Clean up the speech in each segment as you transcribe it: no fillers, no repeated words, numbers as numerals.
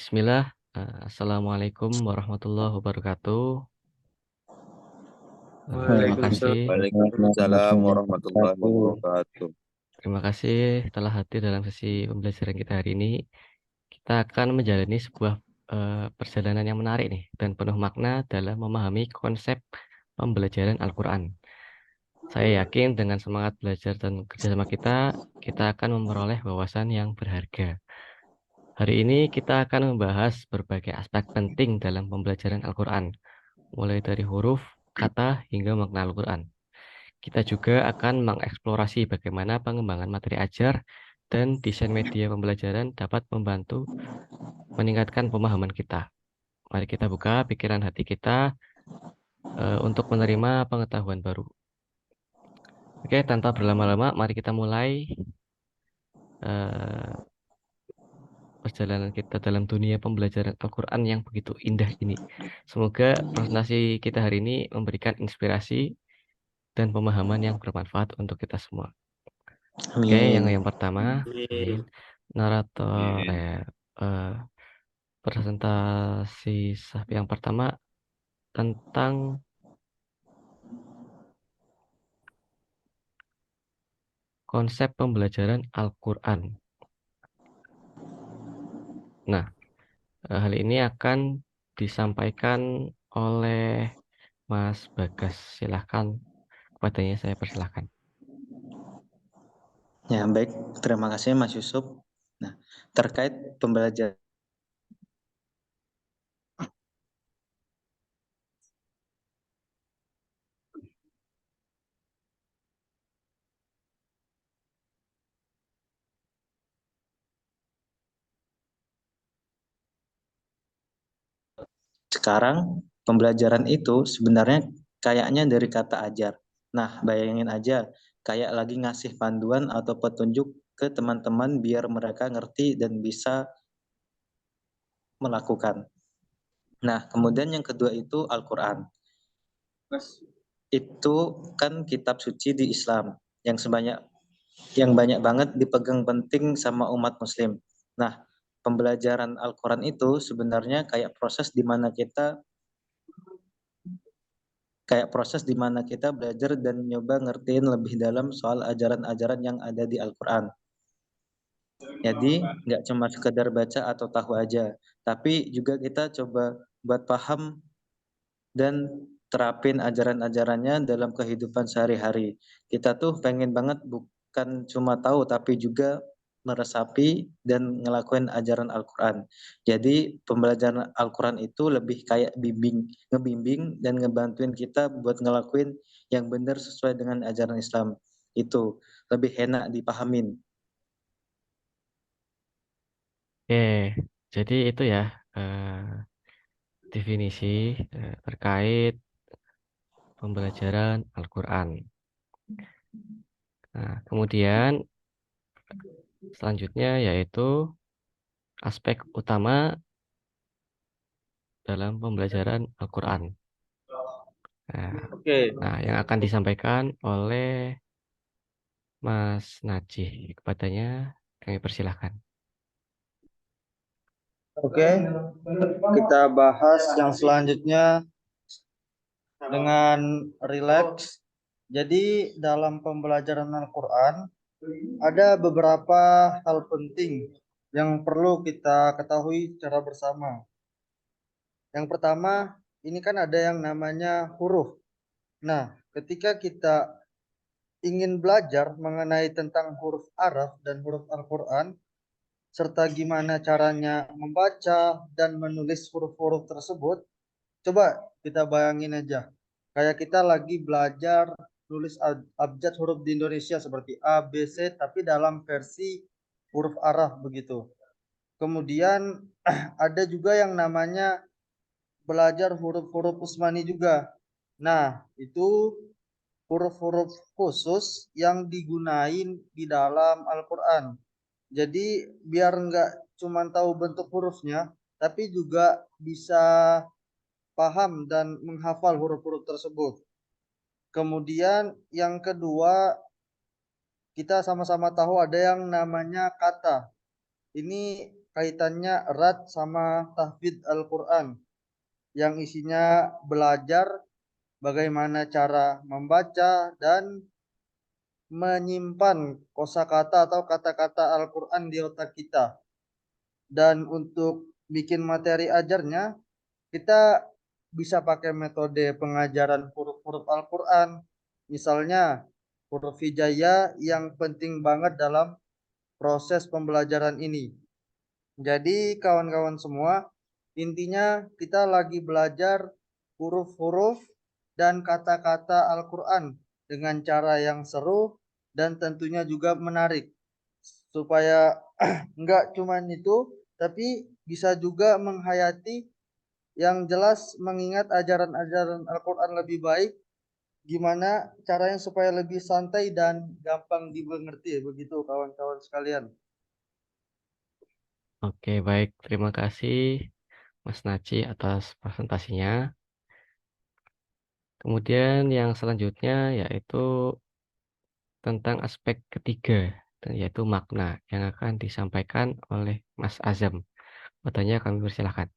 Bismillah, Assalamualaikum warahmatullahi wabarakatuh. Terima kasih Waalaikumsalam warahmatullahi wabarakatuh. terima kasih telah hadir dalam sesi pembelajaran kita hari ini. Kita akan menjalani sebuah, perjalanan yang menarik nih dan penuh makna dalam memahami konsep pembelajaran Al-Qur'an. Saya yakin dengan semangat belajar dan kerjasama kita, kita akan memperoleh wawasan yang berharga. Hari ini kita akan membahas berbagai aspek penting dalam pembelajaran Al-Qur'an, mulai dari huruf, kata, hingga makna Al-Qur'an. Kita juga akan mengeksplorasi bagaimana pengembangan materi ajar dan desain media pembelajaran dapat membantu meningkatkan pemahaman kita. Mari kita buka pikiran hati kita untuk menerima pengetahuan baru. Oke, tanpa berlama-lama, mari kita mulai eh, perjalanan kita dalam dunia pembelajaran Al-Quran yang begitu indah ini. Semoga presentasi kita hari ini memberikan inspirasi dan pemahaman yang bermanfaat untuk kita semua. Oke, yang Amin. pertama, amin. Narator, eh, presentasi yang pertama tentang konsep pembelajaran Al-Quran. Nah, hal ini akan disampaikan oleh Mas Bagas. Silahkan, kepadanya saya persilahkan. Ya, baik. Terima kasih Mas Yusuf. Nah, terkait pembelajaran sekarang, pembelajaran itu sebenarnya kayaknya dari kata ajar. Nah, bayangin aja, kayak lagi ngasih panduan atau petunjuk ke teman-teman biar mereka ngerti dan bisa melakukan. Nah, kemudian yang kedua itu Al-Quran. Itu kan kitab suci di Islam yang banyak banget dipegang penting sama umat muslim. Nah, pembelajaran Al-Quran itu sebenarnya kayak proses di mana kita belajar dan nyoba ngertiin lebih dalam soal ajaran-ajaran yang ada di Al-Quran. Jadi nggak cuma sekedar baca atau tahu aja, tapi juga kita coba buat paham dan terapin ajaran-ajarannya dalam kehidupan sehari-hari. Kita tuh pengen banget bukan cuma tahu tapi juga meresapi dan ngelakuin ajaran Al-Quran. Jadi pembelajaran Al-Quran itu lebih kayak ngebimbing dan ngebantuin kita buat ngelakuin yang benar sesuai dengan ajaran Islam. Itu lebih enak dipahamin. Oke, jadi itu ya definisi terkait pembelajaran Al-Quran. Nah, kemudian selanjutnya yaitu aspek utama dalam pembelajaran Al-Quran. Nah, Oke. yang akan disampaikan oleh Mas Najih. Kepadanya kami persilahkan. Oke, kita bahas yang selanjutnya dengan rileks. Jadi dalam pembelajaran Al-Quran ada beberapa hal penting yang perlu kita ketahui secara bersama. Yang pertama, ini kan ada yang namanya huruf. Nah, ketika kita ingin belajar mengenai tentang huruf Arab dan huruf Al-Quran, serta gimana caranya membaca dan menulis huruf-huruf tersebut, coba kita bayangin aja. Kayak kita lagi belajar nulis abjad huruf di Indonesia seperti A, B, C, tapi dalam versi huruf Arab begitu. Kemudian ada juga yang namanya belajar huruf-huruf Utsmani juga. Nah, itu huruf-huruf khusus yang digunain di dalam Al-Quran. Jadi biar nggak cuma tahu bentuk hurufnya, tapi juga bisa paham dan menghafal huruf-huruf tersebut. Kemudian yang kedua, kita sama-sama tahu ada yang namanya kata. Ini kaitannya erat sama tahfidz Al-Quran yang isinya belajar bagaimana cara membaca dan menyimpan kosakata atau kata-kata Al-Quran di otak kita. Dan untuk bikin materi ajarnya, kita bisa pakai metode pengajaran huruf-huruf Al-Quran. Misalnya huruf hijaiyah yang penting banget dalam proses pembelajaran ini. Jadi kawan-kawan semua, intinya kita lagi belajar huruf-huruf dan kata-kata Al-Quran dengan cara yang seru dan tentunya juga menarik. Supaya enggak cuman itu, tapi bisa juga menghayati yang jelas mengingat ajaran-ajaran Al-Quran lebih baik, gimana caranya supaya lebih santai dan gampang dimengerti, begitu kawan-kawan sekalian. Oke, baik. Terima kasih Mas Naci atas presentasinya. Kemudian yang selanjutnya yaitu tentang aspek ketiga, yaitu makna yang akan disampaikan oleh Mas Azam. Bertanya kami persilahkan.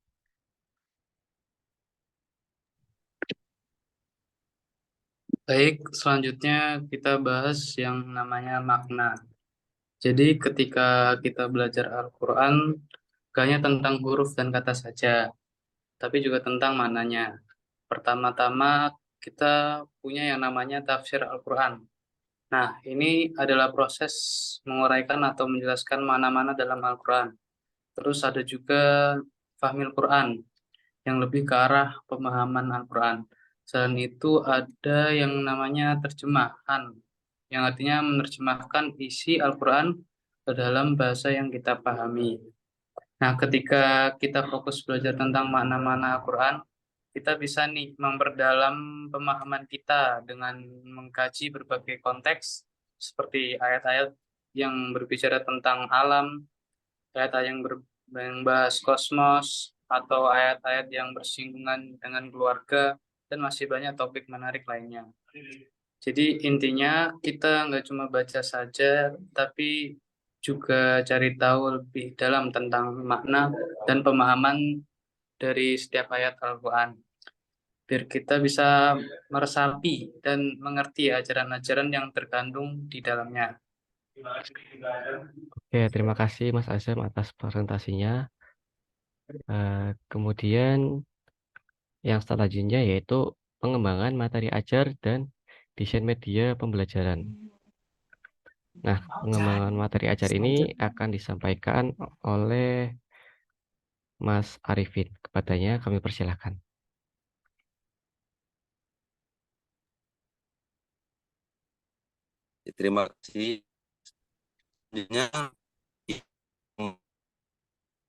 Baik, selanjutnya kita bahas yang namanya makna. Jadi ketika kita belajar Al-Quran, gak hanya tentang huruf dan kata saja, tapi juga tentang maknanya. Pertama-tama kita punya yang namanya tafsir Al-Quran. Nah, ini adalah proses menguraikan atau menjelaskan mana-mana dalam Al-Quran. Terus ada juga fahmil Quran, yang lebih ke arah pemahaman Al-Quran. Selain itu ada yang namanya terjemahan, yang artinya menerjemahkan isi Al-Quran ke dalam bahasa yang kita pahami. Nah, ketika kita fokus belajar tentang makna-makna Al-Quran, kita bisa nih memperdalam pemahaman kita dengan mengkaji berbagai konteks, seperti ayat-ayat yang berbicara tentang alam, ayat-ayat yang bahas kosmos, atau ayat-ayat yang bersinggungan dengan keluarga, dan masih banyak topik menarik lainnya. Jadi intinya kita nggak cuma baca saja, tapi juga cari tahu lebih dalam tentang makna dan pemahaman dari setiap ayat Al-Quran, biar kita bisa meresapi dan mengerti ajaran-ajaran yang terkandung di dalamnya. Oke, terima kasih Mas Azam atas presentasinya. Kemudian yang selanjutnya yaitu pengembangan materi ajar dan desain media pembelajaran. Nah, pengembangan materi ajar ini akan disampaikan oleh Mas Arifin. Kepadanya kami persilahkan. Terima kasih. Selanjutnya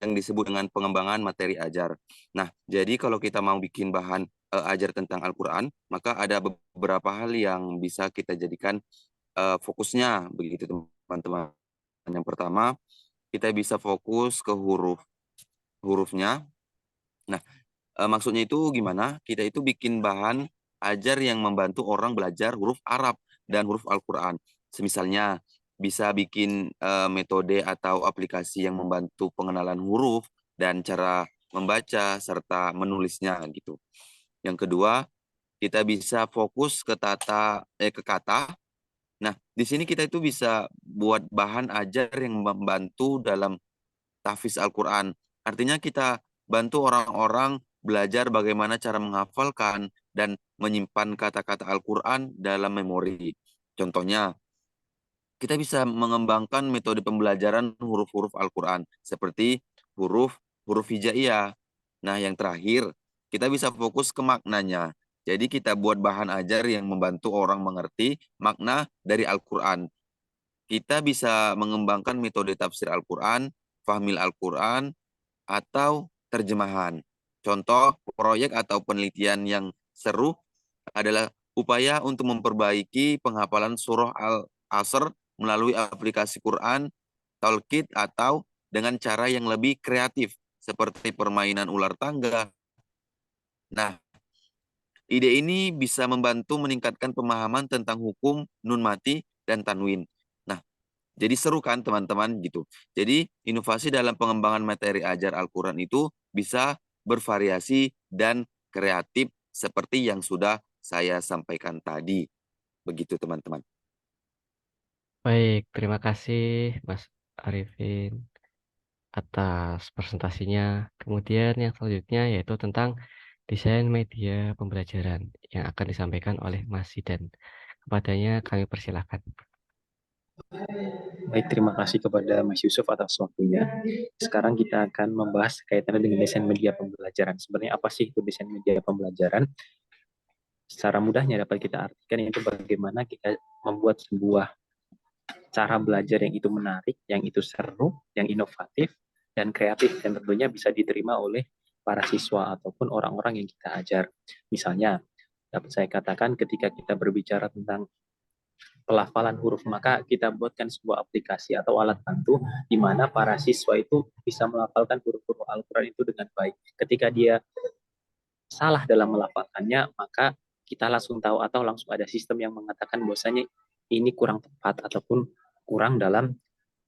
yang disebut dengan pengembangan materi ajar. Nah, jadi kalau kita mau bikin bahan ajar tentang Al-Quran, maka ada beberapa hal yang bisa kita jadikan fokusnya, begitu teman-teman. Yang pertama, kita bisa fokus ke hurufnya. Nah, maksudnya itu gimana? Kita itu bikin bahan ajar yang membantu orang belajar huruf Arab dan huruf Al-Quran. Misalnya, bisa bikin metode atau aplikasi yang membantu pengenalan huruf dan cara membaca serta menulisnya gitu. Yang kedua, kita bisa fokus ke kata. Nah, di sini kita itu bisa buat bahan ajar yang membantu dalam tahfiz Al-Quran. Artinya kita bantu orang-orang belajar bagaimana cara menghafalkan dan menyimpan kata-kata Al-Quran dalam memori. Contohnya, kita bisa mengembangkan metode pembelajaran huruf-huruf Al-Quran seperti huruf hijaiyah. Nah, yang terakhir, kita bisa fokus ke maknanya. Jadi kita buat bahan ajar yang membantu orang mengerti makna dari Al-Quran. Kita bisa mengembangkan metode tafsir Al-Quran, fahmil Al-Quran, atau terjemahan. Contoh proyek atau penelitian yang seru adalah upaya untuk memperbaiki penghafalan surah Al-Asr melalui aplikasi Quran, Talqid, atau dengan cara yang lebih kreatif, seperti permainan ular tangga. Nah, ide ini bisa membantu meningkatkan pemahaman tentang hukum nun mati dan tanwin. Nah, Jadi seru kan teman-teman gitu. Jadi inovasi dalam pengembangan materi ajar Al-Quran itu bisa bervariasi dan kreatif seperti yang sudah saya sampaikan tadi. Begitu teman-teman. Baik, terima kasih Mas Arifin atas presentasinya. Kemudian yang selanjutnya yaitu tentang desain media pembelajaran yang akan disampaikan oleh Mas Zidan. Kepadanya kami persilahkan. Baik, terima kasih kepada Mas Yusuf atas waktunya. Sekarang kita akan membahas kaitannya dengan desain media pembelajaran. Sebenarnya apa sih itu desain media pembelajaran? Secara mudahnya dapat kita artikan itu bagaimana kita membuat sebuah cara belajar yang itu menarik, yang itu seru, yang inovatif, dan kreatif, dan tentunya bisa diterima oleh para siswa ataupun orang-orang yang kita ajar. Misalnya, dapat saya katakan ketika kita berbicara tentang pelafalan huruf, maka kita buatkan sebuah aplikasi atau alat bantu di mana para siswa itu bisa melafalkan huruf-huruf Al-Quran itu dengan baik. Ketika dia salah dalam melafalkannya, maka kita langsung tahu atau langsung ada sistem yang mengatakan bahwasanya ini kurang tepat ataupun kurang dalam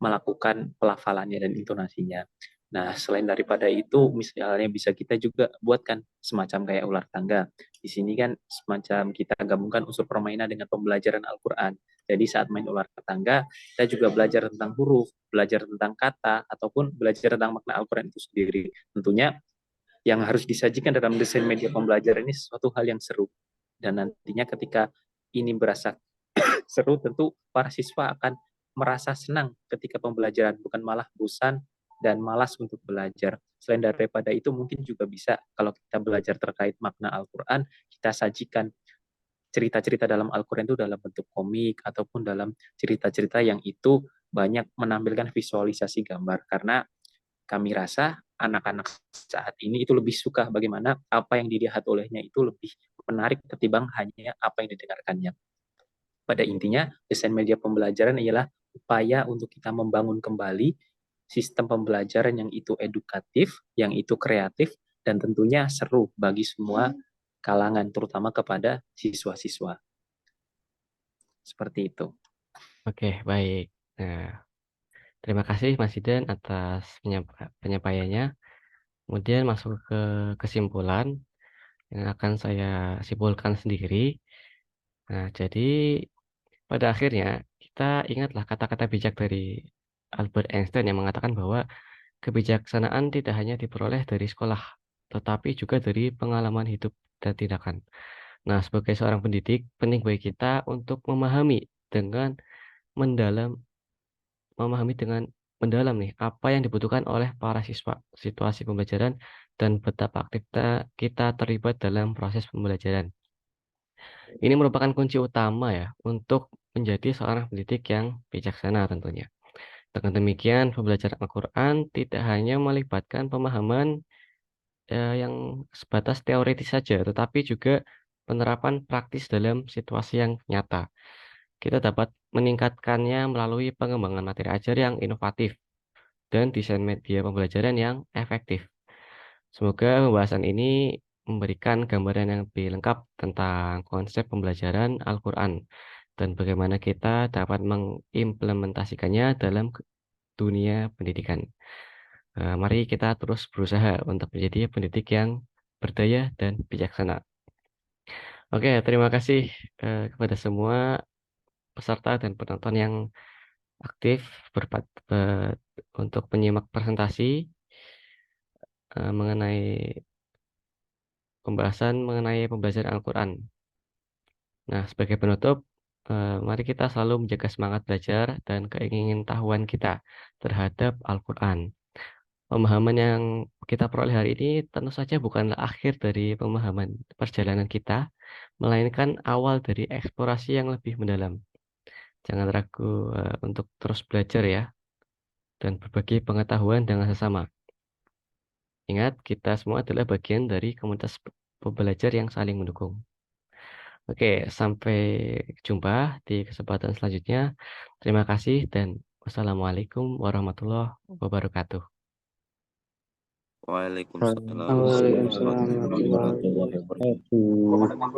melakukan pelafalannya dan intonasinya. Nah, selain daripada itu, misalnya bisa kita juga buatkan semacam kayak ular tangga. Di sini kan semacam kita gabungkan unsur permainan dengan pembelajaran Al-Quran. Jadi saat main ular tangga, kita juga belajar tentang huruf, belajar tentang kata, ataupun belajar tentang makna Al-Quran itu sendiri. Tentunya yang harus disajikan dalam desain media pembelajaran ini sesuatu hal yang seru. Dan nantinya ketika ini berasa seru, tentu para siswa akan merasa senang ketika pembelajaran, bukan malah bosan dan malas untuk belajar. Selain daripada itu, mungkin juga bisa kalau kita belajar terkait makna Al-Quran, kita sajikan cerita-cerita dalam Al-Quran itu dalam bentuk komik ataupun dalam cerita-cerita yang itu banyak menampilkan visualisasi gambar. Karena kami rasa anak-anak saat ini itu lebih suka bagaimana apa yang dilihat olehnya itu lebih menarik ketimbang hanya apa yang didengarkannya. Pada intinya, desain media pembelajaran ialah upaya untuk kita membangun kembali sistem pembelajaran yang itu edukatif, yang itu kreatif, dan tentunya seru bagi semua kalangan, terutama kepada siswa-siswa. Seperti itu. Oke, baik. Nah, terima kasih Mas Zidan atas penyampaiannya. Kemudian masuk ke kesimpulan yang akan saya simpulkan sendiri. Nah, jadi pada akhirnya kita ingatlah kata-kata bijak dari Albert Einstein yang mengatakan bahwa kebijaksanaan tidak hanya diperoleh dari sekolah, tetapi juga dari pengalaman hidup dan tindakan. Nah, sebagai seorang pendidik, penting bagi kita untuk memahami dengan mendalam nih apa yang dibutuhkan oleh para siswa, situasi pembelajaran, dan betapa aktif kita terlibat dalam proses pembelajaran. Ini merupakan kunci utama ya untuk menjadi seorang pendidik yang bijaksana tentunya. Dengan demikian, pembelajaran Al-Quran tidak hanya melibatkan pemahaman yang sebatas teoritis saja, tetapi juga penerapan praktis dalam situasi yang nyata. Kita dapat meningkatkannya melalui pengembangan materi ajar yang inovatif dan desain media pembelajaran yang efektif. Semoga pembahasan ini memberikan gambaran yang lebih lengkap tentang konsep pembelajaran Al-Quran dan bagaimana kita dapat mengimplementasikannya dalam dunia pendidikan. Mari kita terus berusaha untuk menjadi pendidik yang berdaya dan bijaksana. Oke, terima kasih kepada semua peserta dan penonton yang aktif untuk menyimak presentasi mengenai pembahasan mengenai pembelajaran Al-Quran. Nah, sebagai penutup, mari kita selalu menjaga semangat belajar dan keingintahuan kita terhadap Al-Quran. Pemahaman yang kita peroleh hari ini tentu saja bukanlah akhir dari pemahaman perjalanan kita, melainkan awal dari eksplorasi yang lebih mendalam. Jangan ragu untuk terus belajar ya, dan berbagi pengetahuan dengan sesama. Ingat, kita semua adalah bagian dari komunitas pembelajar yang saling mendukung. Oke, sampai jumpa di kesempatan selanjutnya. Terima kasih dan wassalamualaikum warahmatullahi wabarakatuh. Waalaikumsalam Waalaikumsalam warahmatullahi wabarakatuh.